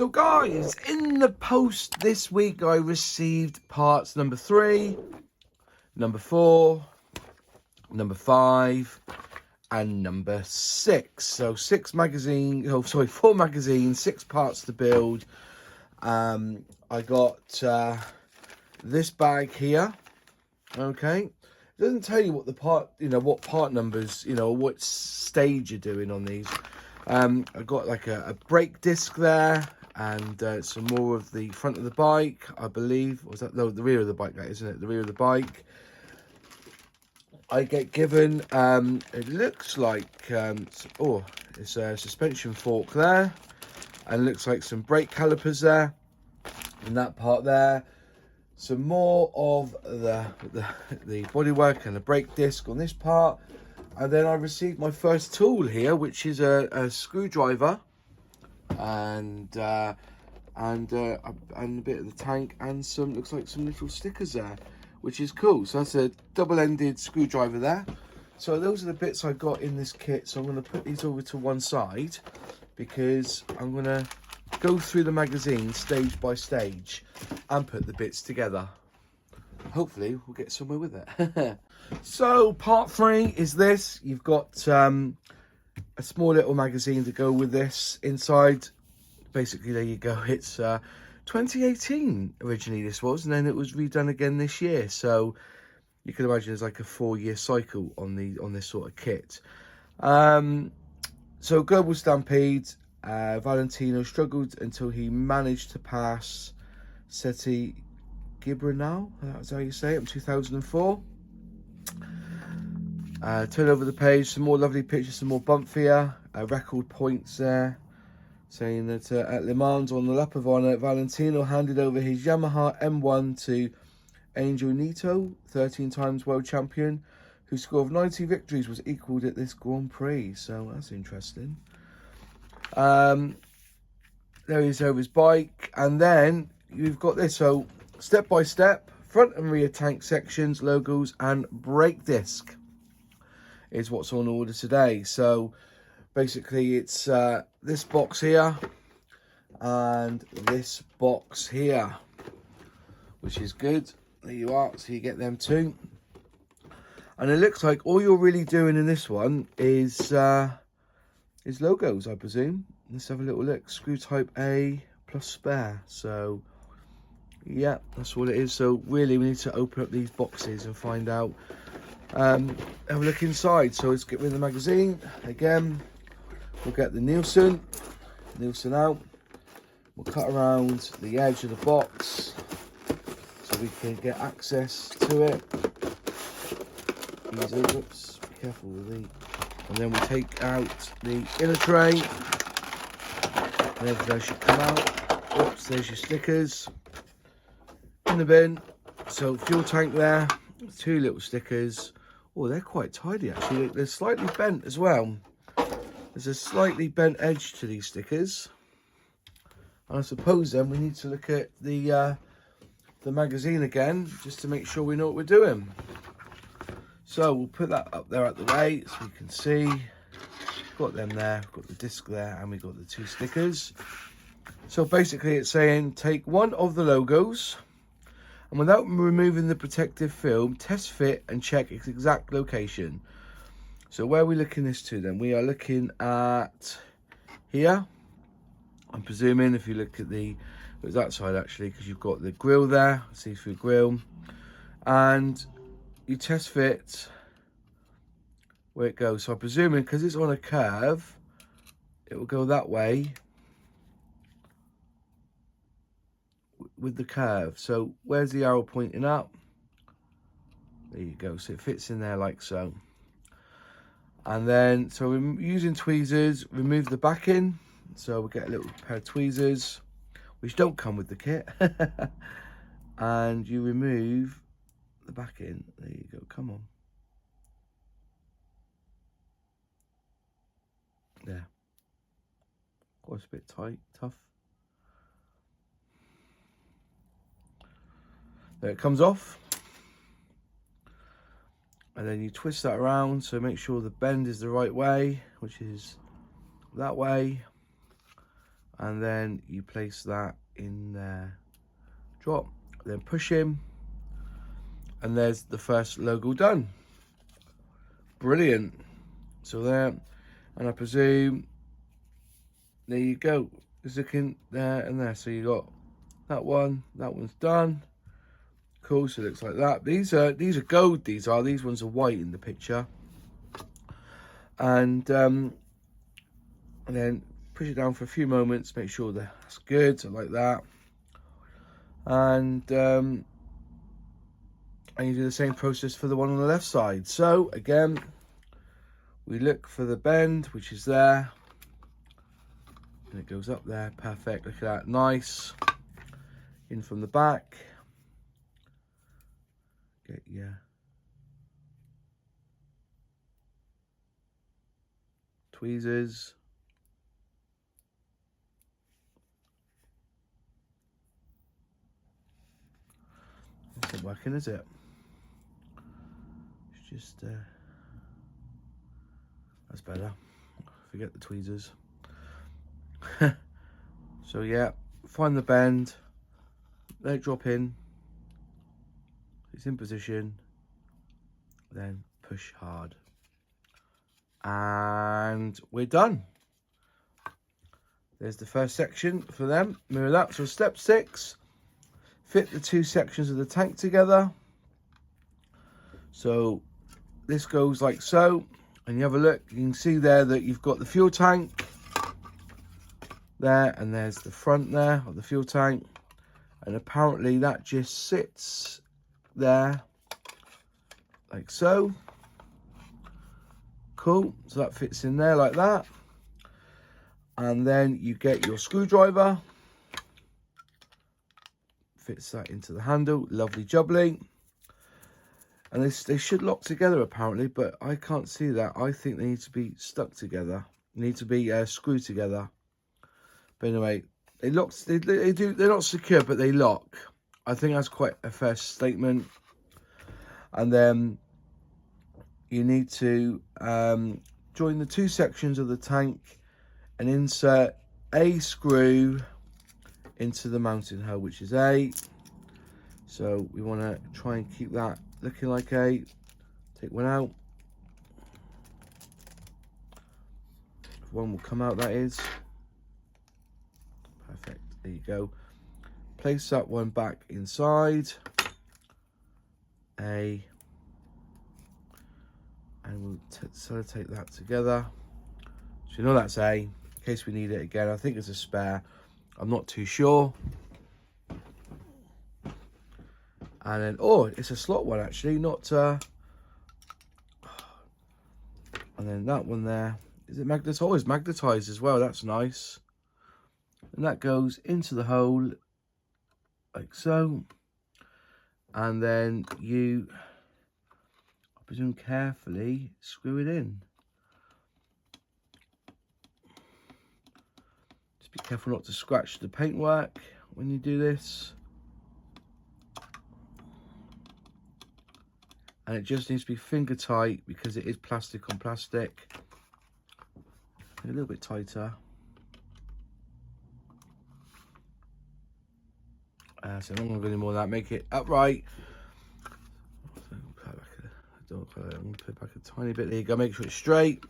So guys, in the post this week I received parts number 3, number 4, number 5 and number 6. So 4 magazines, 6 parts to build. I got this bag here. Okay, it doesn't tell you what the part, what part numbers, what stage you're doing on these. I got like a brake disc there, and some more of the front of the bike, I believe. Was that, no, the rear of the bike, that isn't it? The rear of the bike. I get given, it looks like, it's a suspension fork there, and it looks like some brake calipers there, and that part there. Some more of the bodywork and the brake disc on this part, and then I received my first tool here, which is a screwdriver, and a bit of the tank, and some, looks like some little stickers there, which is cool. So that's a double-ended screwdriver there. So those are the bits I got in this kit. So I'm going to put these over to one side, because I'm going to go through the magazine stage by stage and put the bits together. Hopefully we'll get somewhere with it. So part 3 is this. You've got a small little magazine to go with this inside. Basically, there you go. It's 2018 originally this was, and then it was redone again this year. So you can imagine there's like a 4-year cycle on this sort of kit. So Global Stampede, Valentino struggled until he managed to pass Seti Gibranal, that's how you say it, in 2004. Turn over the page, some more lovely pictures, some more bump here, record points there, saying that at Le Mans on the lap of honour, Valentino handed over his Yamaha M1 to Angel Nieto, 13 times world champion, whose score of 90 victories was equalled at this Grand Prix. So that's interesting. There he is over his bike, and then you've got this. So step by step, front and rear tank sections, logos and brake disc is what's on order today. So basically it's this box here and this box here, which is good. There you are, so you get them too. And it looks like all you're really doing in this one is logos, I presume. Let's have a little look. Screw type A plus spare. So yeah, that's all it is. So really we need to open up these boxes and find out, have a look inside. So let's get rid of the magazine again. We'll get the Nielsen out. We'll cut around the edge of the box so we can get access to it. Easy. Oops, be careful with the. And then we take out the inner tray. And everything should come out. Oops, there's your stickers in the bin. So fuel tank there. 2 little stickers. Oh, they're quite tidy actually. They're slightly bent as well. There's a slightly bent edge to these stickers. And I suppose then we need to look at the magazine again, just to make sure we know what we're doing. So we'll put that up there at the way so you can see. Got them there, got the disc there, and we got the 2 stickers. So basically it's saying take one of the logos, and without removing the protective film, test fit and check its exact location. So where are we looking this to then? We are looking at here. I'm presuming if you look at it's that side actually, because you've got the grille there, see-through grille, and you test fit where it goes. So I'm presuming because it's on a curve, it will go that way with the curve. So where's the arrow pointing up? There you go. So it fits in there like so. And then, so we're using tweezers, remove the backing. So we'll get a little pair of tweezers, which don't come with the kit. And you remove the backing. There you go, come on. There. Of course, a bit tight, tough. There it comes off. And then you twist that around, so make sure the bend is the right way, which is that way. and then you place that in there, drop, then push him, and there's the first logo done. Brilliant. So there, and I presume there you go, it's looking there and there. So you got that one's done. Cool. So it looks like that. These are gold. These ones are white in the picture. And then push it down for a few moments, make sure that's good. So like that. And you do the same process for the one on the left side. So again, we look for the bend, which is there, and it goes up there. Perfect. Look at that. Nice. In from the back. Get your tweezers. It's not working, is it? It's just that's better. Forget the tweezers. So yeah, find the bend, let it drop in. It's in position, then push hard, and we're done. There's the first section for them. Mirror that. So step 6, fit the 2 sections of the tank together. So this goes like so, and you have a look, you can see there that you've got the fuel tank there, and there's the front there of the fuel tank, and apparently that just sits there like so. Cool. So that fits in there like that, and then you get your screwdriver, fits that into the handle. Lovely jubbly. And they should lock together apparently, but I can't see that. I think they need to be stuck together. They need to be screwed together. But anyway, they lock. They do. They're not secure, but they lock. I think that's quite a fair statement. And then you need to join the 2 sections of the tank and insert a screw into the mounting hole, which is A. So we want to try and keep that looking like A. Take one out. One will come out, that is. Perfect. There you go. Place that one back inside. A. And we'll sellotape that together. So you know that's A, in case we need it again. I think it's a spare. I'm not too sure. And then, oh, it's a slot one actually, not... And then that one there. Is it magnetized? Oh, it's magnetized as well. That's nice. And that goes into the hole like so. And then you, I presume, carefully screw it in. Just be careful not to scratch the paintwork when you do this. And it just needs to be finger tight because it is plastic on plastic. A little bit tighter. So I'm not going to do any more of that. Make it upright. I'm going to put it back a tiny bit. There you go. Make sure it's straight.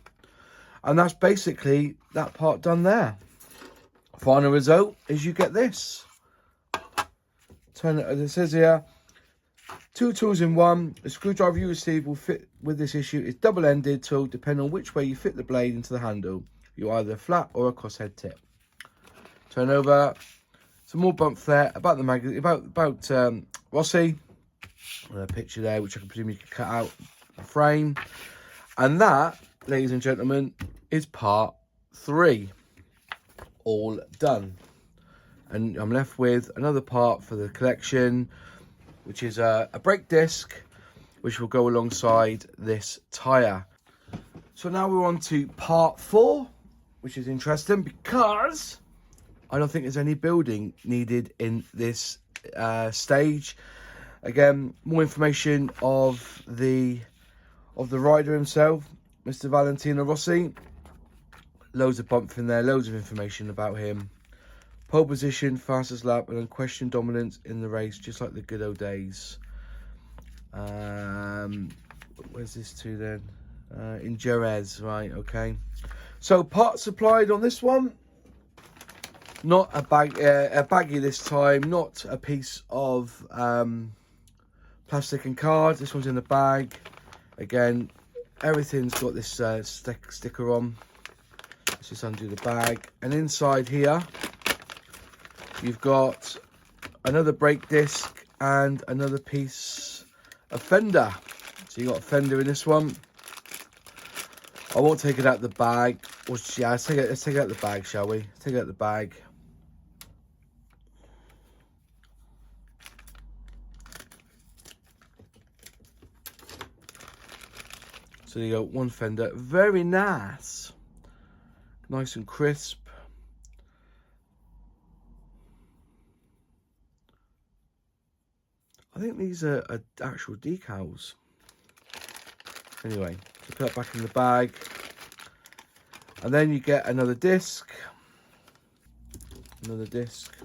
And that's basically that part done there. Final result is you get this. Turn it, as it says here, 2 tools in one. The screwdriver you receive will fit with this issue. It's double-ended tool, depending on which way you fit the blade into the handle. You either a flat or a crosshead tip. Turn over. Some more bump there about the magazine, about Rossi. A picture there, which I can presume you can cut out a frame. And that, ladies and gentlemen, is part 3. All done. And I'm left with another part for the collection, which is a brake disc, which will go alongside this tyre. So now we're on to part 4, which is interesting because I don't think there's any building needed in this stage. Again, more information of the rider himself, Mr. Valentino Rossi. Loads of bump in there, loads of information about him. Pole position, fastest lap, and unquestioned dominance in the race, just like the good old days. Where's this to then? In Jerez, right, okay. So parts supplied on this one. Not a baggie this time, not a piece of plastic and card. This one's in the bag. Again, everything's got this sticker on. Let's just undo the bag. And inside here, you've got another brake disc and another piece of Fender. So you got a Fender in this one. I won't take it out the bag. Or, yeah, let's take it out the bag, shall we? Let's take it out the bag. So you got one Fender, very nice, nice and crisp. I think these are actual decals. Anyway, so put that back in the bag, and then you get another disc. Another disc.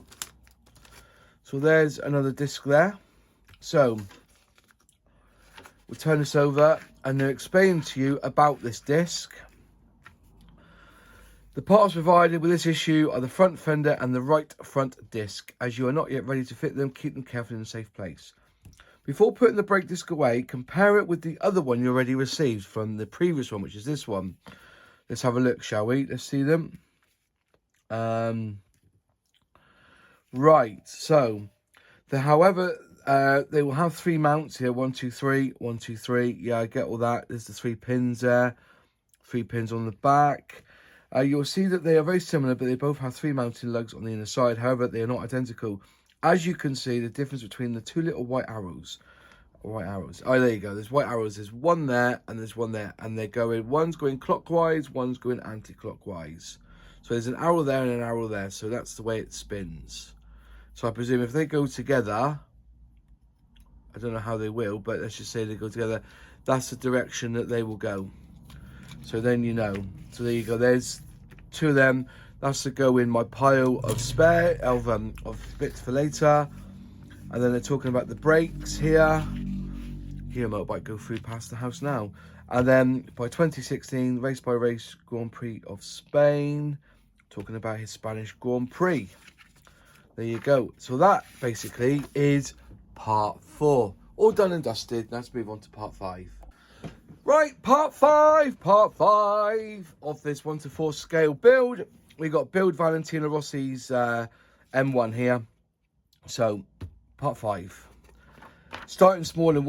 So there's another disc there. So we'll turn this over and they'll explain to you about this disc. The parts provided with this issue are the front fender and the right front disc. As you are not yet ready to fit them, keep them carefully in a safe place. Before putting the brake disc away, compare it with the other one you already received from the previous one, which is this one. Let's have a look, shall we? Let's see them. Right, so however, they will have 3 mounts here. 1, 2, 3, 1, 2, 3. Yeah, I get all that. There's the 3 pins there. 3 pins on the back. You'll see that they are very similar, but they both have 3 mounting lugs on the inner side. However, they are not identical. As you can see, the difference between the 2 little white arrows. White arrows. Oh, there you go. There's white arrows. There's one there and there's one there. And they're going, one's going clockwise, one's going anti-clockwise. So there's an arrow there and an arrow there. So that's the way it spins. So I presume if they go together, I don't know how they will, but let's just say they go together, that's the direction that they will go. So then you know. So there you go. There's 2 of them. That's to go in my pile of spare of bits for later. And then they're talking about the brakes here. Here, Motorbike go through past the house now. And then by 2016, race by race Grand Prix of Spain. Talking about his Spanish Grand Prix. There you go. So that basically is part 4. All done and dusted. Let's move on to part 5. Right, part 5 of this 1 to 4 scale build. We got build Valentino Rossi's M1 here. So part 5. Starting small in the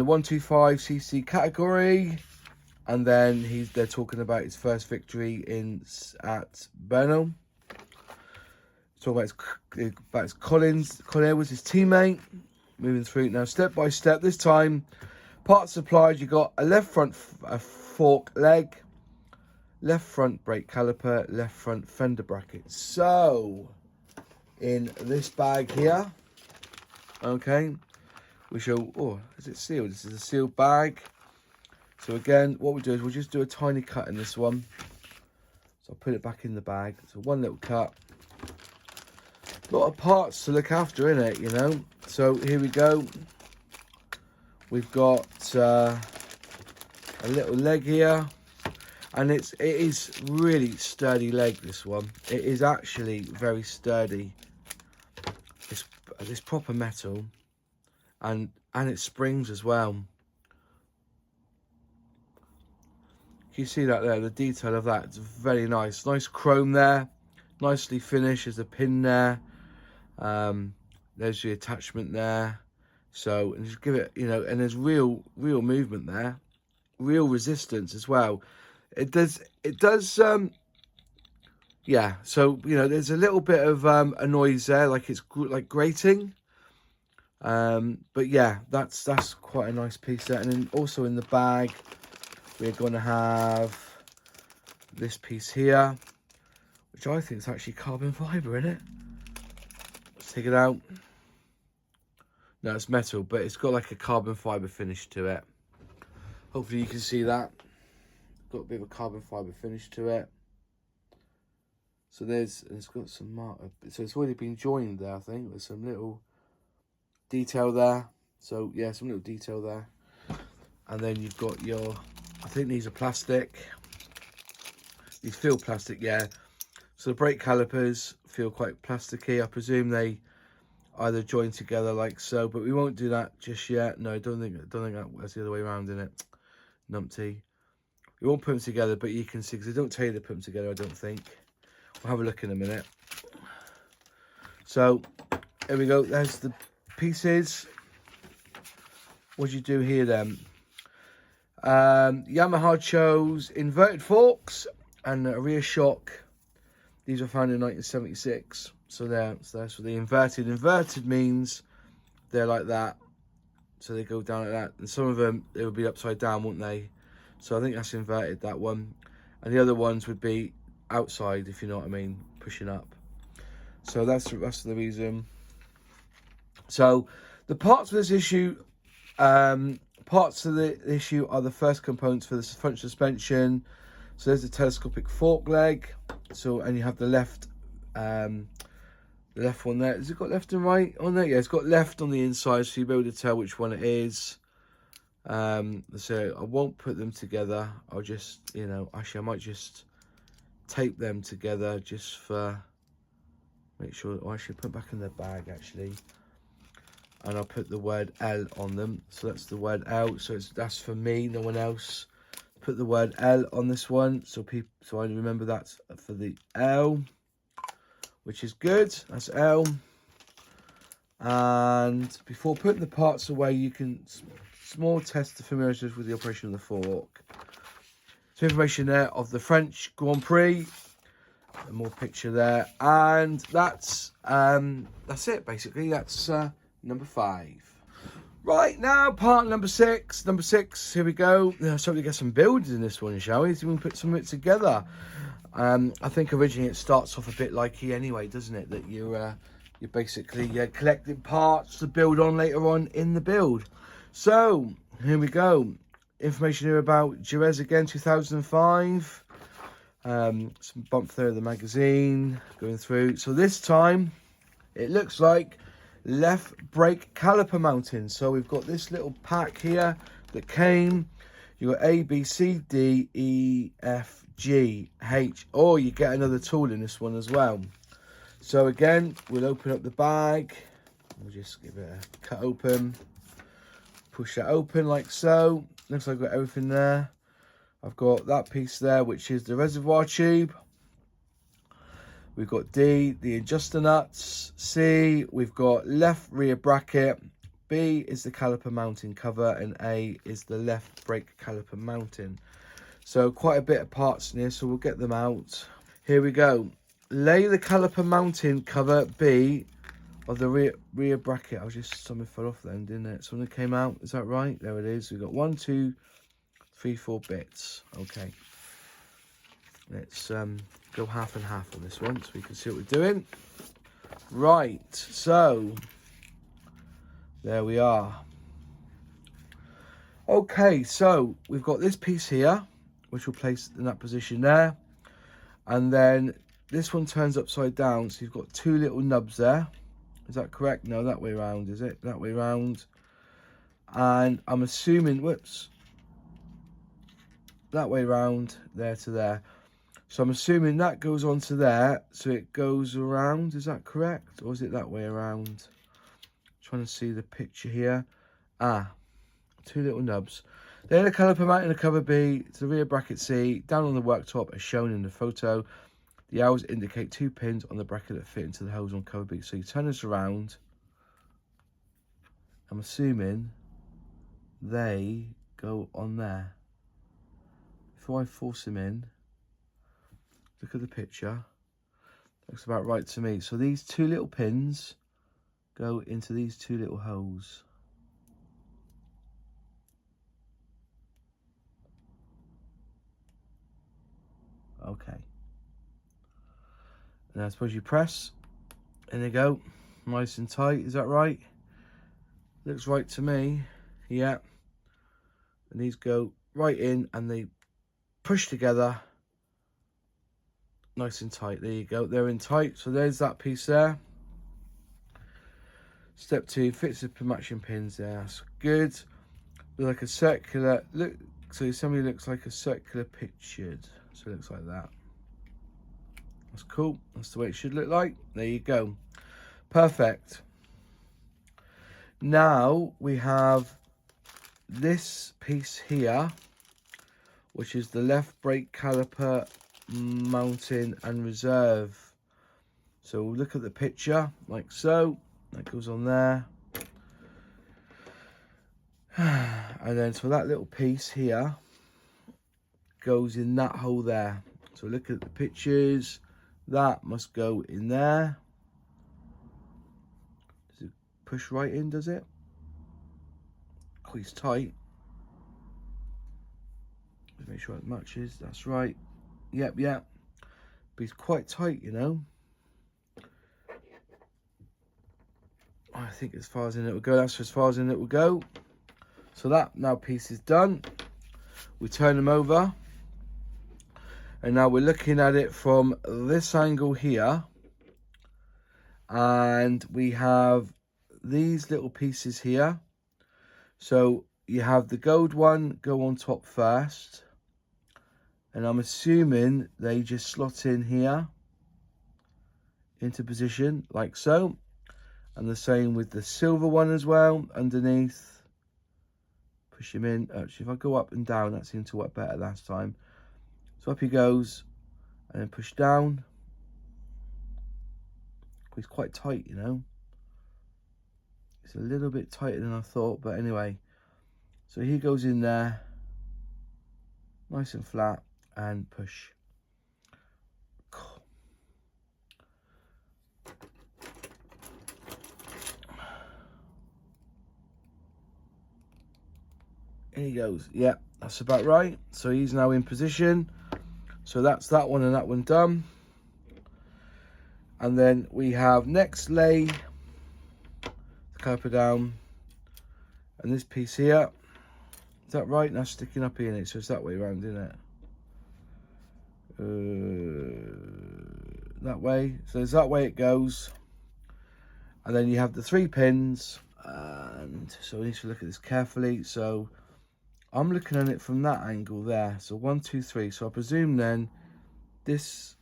125cc category, and then they're talking about his first victory at Brno. Talking about his Colin was his teammate. Moving through now step by step. This time, parts supplied. You got a left front fork leg, left front brake caliper, left front fender bracket. So in this bag here, okay, we show. Oh, is it sealed? This is a sealed bag. So again, what we do is we'll just do a tiny cut in this one. So I'll put it back in the bag. So one little cut. A lot of parts to look after in it, you know. So here we go. We've got a little leg here, and it is really sturdy leg. This one, it is actually very sturdy. It's proper metal, and it springs as well. Can you see that there? The detail of that, it's very nice. Nice chrome there, nicely finished. There's a pin there. There's the attachment there. So, and just give it, you know, and there's real movement there, real resistance as well. It does, yeah. So, you know, there's a little bit of a noise there, like it's like grating. But yeah, that's quite a nice piece there. And then also in the bag, we're going to have this piece here, which I think is actually carbon fibre in it. Let's take it out. No, it's metal, but it's got like a carbon fibre finish to it. Hopefully you can see that. Got a bit of a carbon fibre finish to it. So it's got some mark. So it's already been joined there, I think. There's some little detail there. So yeah, some little detail there. And then you've got your, I think these are plastic. These feel plastic, yeah. So the brake calipers feel quite plasticky. I presume they either join together like so, but we won't do that just yet. No, I don't think that's the other way around, in it. Numpty. We won't put them together, but you can see, because they don't tell you to put them together, I don't think. We'll have a look in a minute. So here we go. There's the pieces. What do you do here then? Yamaha chose inverted forks and a rear shock. These were found in 1976. So that's for the inverted. Inverted means they're like that. So they go down like that. And some of them, they would be upside down, wouldn't they? So I think that's inverted, that one. And the other ones would be outside, if you know what I mean, pushing up. So that's the reason. So the parts of this issue, are the first components for the front suspension. So there's the telescopic fork leg. So, and you have the left one there. Has it got left and right on there? Yeah, it's got left on the inside, so you'll be able to tell which one it is. So I won't put them together. I'll just, you know, actually I might just tape them together just for, make sure. Oh, actually put them back in their bag actually. And I'll put the word L on them. So that's the word L. So that's for me, no one else. Put the word L on this one, so I remember that's for the L, which is good. That's L. And before putting the parts away, you can small test to familiarise with the operation of the fork. Some information there of the French Grand Prix. A more picture there, and that's it basically. That's number 5. Right, now part number 6. Number 6, here we go. So we get some builds in this one, shall we? So we can put some of it together. I think originally it starts off a bit like anyway, doesn't it? That you're basically collecting parts to build on later on in the build. So here we go. Information here about Jerez again, 2005. Some bump there of the magazine going through. So this time it looks like left brake caliper mounting. So we've got this little pack here that came. You got A, B, C, D, E, F, G, H. Or you get another tool in this one as well. So again, we'll open up the bag. We'll just give it a cut open. Push that open like so. Looks like I've got everything there. I've got that piece there, which is the reservoir tube. We've got D, the adjuster nuts. C, we've got left rear bracket. B is the caliper mounting cover. And A is the left brake caliper mounting. So quite a bit of parts in here, so we'll get them out. Here we go. Lay the caliper mounting cover B of the rear bracket. Something fell off then, didn't it? Something came out, is that right? There it is. We've got 1, 2, 3, 4 bits. Okay. Let's go half and half on this one so we can see what we're doing. Right, so there we are. Okay, so we've got this piece here, which we'll place in that position there. And then this one turns upside down, so you've got 2 little nubs there. Is that correct? No, that way around, is it? That way around. And I'm assuming, whoops, that way around, there to there. So I'm assuming that goes on to there, so it goes around, is that correct? Or is it that way around? Trying to see the picture here. 2 little nubs. Then the caliper mounting the cover B to the rear bracket C, down on the worktop as shown in the photo. The arrows indicate 2 pins on the bracket that fit into the holes on cover B. So you turn this around. I'm assuming they go on there. Before I force them in, look at the picture. Looks about right to me. So these 2 little pins go into these 2 little holes. Okay. And I suppose you press, and they go, nice and tight. Is that right? Looks right to me. Yeah. And these go right in, and they push together nice and tight. There you go, they're in tight. So there's that piece there. Step 2, fits the matching pins there. That's good. Like a circular look. So somebody looks like a circular pictured. So it looks like that. That's cool. That's the way it should look like. There you go. Perfect. Now we have this piece here, which is the left brake caliper mounting and reserve. So we'll look at the picture like so. That goes on there. And then so that little piece here goes in that hole there. So look at the pictures. That must go in there. Does it push right in, does it? Oh, it's tight. Let's make sure it matches. That's right. Yep, yep. But it's quite tight, you know. I think as far as in it will go, that's as far as in it will go. So that now piece is done. We turn them over. And now we're looking at it from this angle here. And we have these little pieces here. So you have the gold one go on top first. And I'm assuming they just slot in here into position like so. And the same with the silver one as well, underneath. Push him in. Actually, if I go up and down, that seemed to work better last time. So up he goes, and then push down. He's quite tight, you know. It's a little bit tighter than I thought, but anyway. So he goes in there, nice and flat, and push. In he goes. Yeah, that's about right. So he's now in position. So that's that one and that one done. And then we have next lay the caliper down. And this piece here. Is that right? That's sticking up here in it. So it's that way around, isn't it? That way. So it's that way it goes. And then you have the 3 pins. And so we need to look at this carefully. So I'm looking at it from that angle there. So 1, 2, 3. So I presume then this.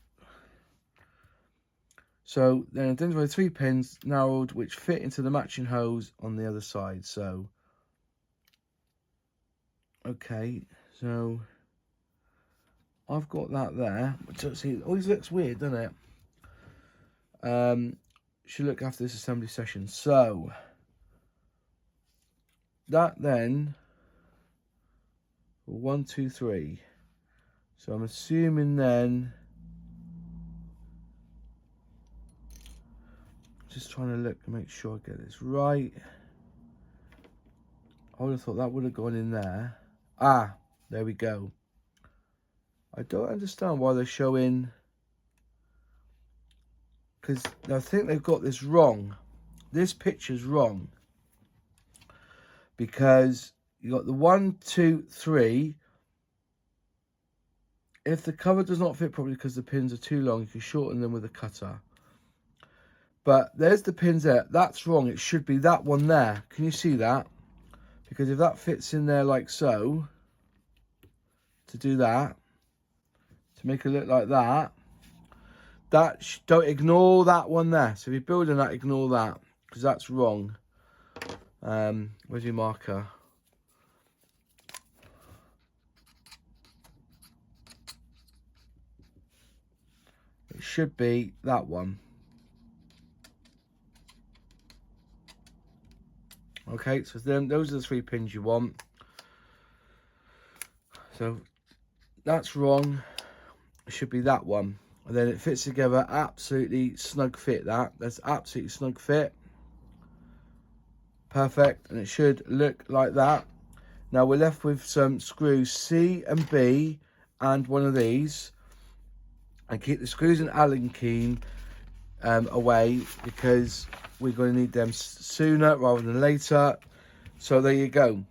So then identify 3 pins narrowed which fit into the matching hose on the other side. So, okay. So I've got that there. Which, see, it always looks weird, doesn't it? Should look after this assembly session. So that then. 1, 2, 3. So I'm assuming then. Just trying to look and make sure I get this right. I would have thought that would have gone in there. Ah, there we go. I don't understand why they're showing. Because I think they've got this wrong. This picture's wrong. Because you got the 1, 2, 3. If the cover does not fit properly because the pins are too long, you can shorten them with a cutter. But there's the pins there. That's wrong. It should be that one there. Can you see that? Because if that fits in there like so, to do that, to make it look like that, don't ignore that one there. So if you're building that, ignore that, because that's wrong. Where's your marker? It should be that one. Okay, so then those are the 3 pins you want. So that's wrong. It should be that one. And then it fits together, absolutely snug fit that. That's absolutely snug fit. Perfect. And it should look like that. Now we're left with some screws C and B and one of these. And keep the screws and Allen key away because we're going to need them sooner rather than later. So there you go.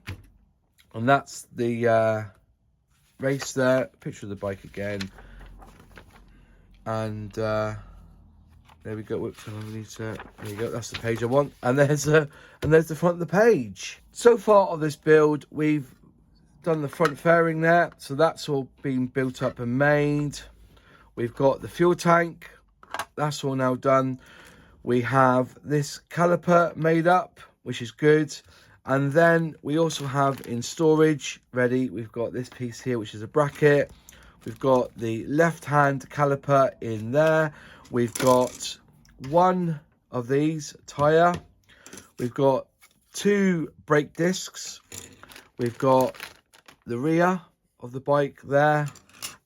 And that's the race there. Picture of the bike again. And there we go. Whoops, there you go. That's the page I want. And there's the front of the page. So far on this build, we've done the front fairing there, so that's all been built up and made. We've got the fuel tank, that's all now done. We have this caliper made up, which is good. And then we also have in storage ready, we've got this piece here, which is a bracket. We've got the left hand caliper in there. We've got one of these tyre. We've got 2 brake discs. We've got the rear of the bike there,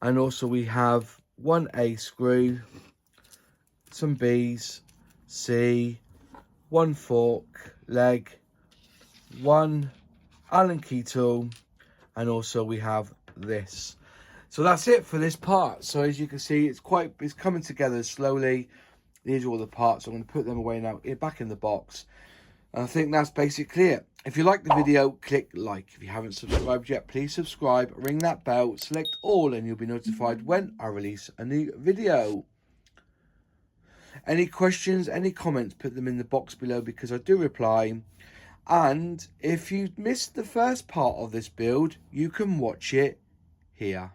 and also we have 1 A screw, some B's, C, 1 fork leg, 1 Allen key tool, and also we have this. So that's it for this part. So as you can see, it's coming together slowly. These are all the parts. I'm going to put them away now, back in the box. And I think that's basically it. If you like the video, click like. If you haven't subscribed yet, please subscribe, ring that bell, select all, and you'll be notified when I release a new video. Any questions, any comments, put them in the box below because I do reply. And if you missed the first part of this build, you can watch it here.